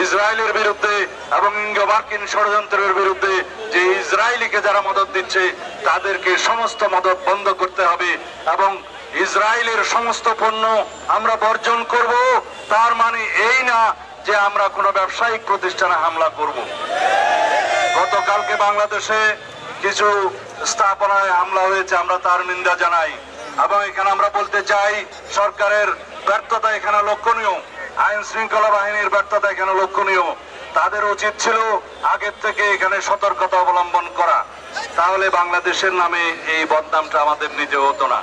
ইসরায়েলের বিরুদ্ধে এবং ইঙ্গো মার্কিন ষড়যন্ত্রের বিরুদ্ধে যে ইসরায়েলিকে যারা মদত দিচ্ছে তাদেরকে সমস্ত মদত বন্ধ করতে হবে এবং ইসরায়েলের সমস্ত পণ্য আমরা বর্জন করব। তার মানে এই না যে আমরা কোনো ব্যবসায়িক প্রতিষ্ঠানে হামলা করব। গতকালকে বাংলাদেশে কিছু স্থাপনায় হামলা হয়েছে, আমরা তার নিন্দা জানাই এবং এখানে আমরা বলতে চাই সরকারের ব্যর্থতা এখানে লক্ষণীয়, আইন শৃঙ্খলা বাহিনীর ব্যর্থতা এখানে লক্ষণীয়। তাদের উচিত ছিল আগের থেকে এখানে সতর্কতা অবলম্বন করা, তাহলে বাংলাদেশের নামে এই বদনামটা আমাদের নিজে হতো না।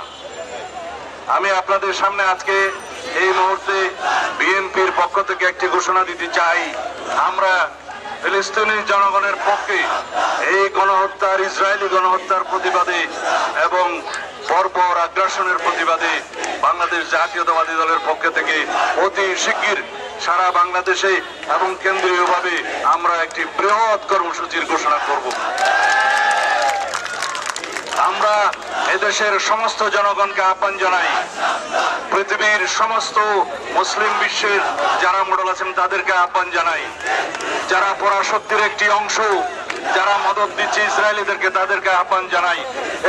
আমি আপনাদের সামনে আজকে এই মুহূর্তে বিএনপির পক্ষ থেকে একটি ঘোষণা দিতে চাই, আমরা ফিলিস্তিনি জনগণের পক্ষে এই গণহত্যার, ইসরায়েলি গণহত্যার প্রতিবাদে এবং পরপর আগ্রাসনের প্রতিবাদে বাংলাদেশ জাতীয়তাবাদী দলের পক্ষ থেকে অতি শিগগির সারা বাংলাদেশে এবং কেন্দ্রীয়ভাবে আমরা একটি বৃহৎ কর্মসূচির ঘোষণা করব। আমরা এদেশের সমস্ত জনগণকে আহ্বান জানাই, পৃথিবীর সমস্ত মুসলিম বিশ্বের যারা মডেল আছেন তাদেরকে আহ্বান জানাই, যারা পরাশক্তির একটি অংশ, যারা মদত দিচ্ছে ইসরায়েলিদেরকে তাদেরকে আহ্বান জানাই,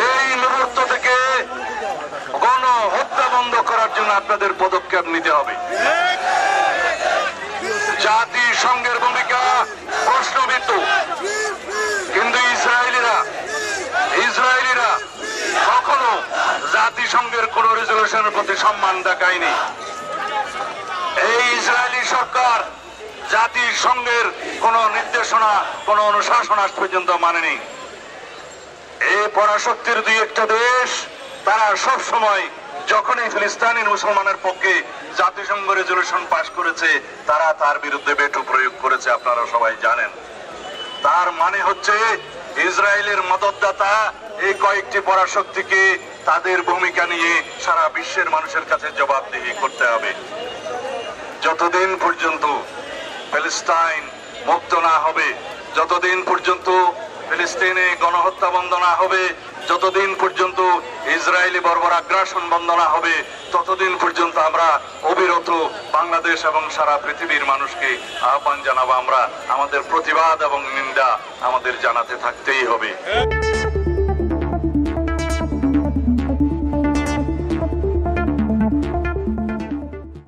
এই মুহূর্ত থেকে গণহত্যা বন্ধ করার জন্য আপনাদের পদক্ষেপ নিতে হবে। জাতিসংঘের ভূমিকা প্রশ্নবিদ্ধ, কিন্তু ইসরায়েলিরা কখনো জাতিসংঘের কোন রেজলিউশনের প্রতি সম্মান দেখায়নি। এই ইসরায়েলি সরকার জাতিসংঘের কোন নির্দেশনা, কোন অনুশাসন আজ পর্যন্ত মানেনি। এই পরাশক্তির দুই একটা দেশ তারা সব সময় যখনই ফিলিস্তিনি মুসলমানের পক্ষে জাতিসংঘ রেজলিউশন পাশ করেছে তারা তার বিরুদ্ধে ভেটো প্রয়োগ করেছে, আপনারা সবাই জানেন। তার মানে হচ্ছে ইসরায়েলের মদতদাতা এই কয়েকটি পরাশক্তিকে তাদের ভূমিকা নিয়ে সারা বিশ্বের মানুষের কাছে জবাবদিহি করতে হবে। যতদিন পর্যন্ত ফিলিস্তিন মুক্ত না হবে, যতদিন পর্যন্ত ফিলিস্তিনে গণহত্যা বন্ধ না হবে, যতদিন পর্যন্ত ইসরায়েলি বর্বর আগ্রাসন বন্ধ না হবে, ততদিন পর্যন্ত আমরা অবিরত বাংলাদেশ এবং সারা পৃথিবীর মানুষকে আহ্বান জানাবো, আমরা আমাদের প্রতিবাদ এবং নিন্দা আমাদের জানাতে থাকতেই হবে।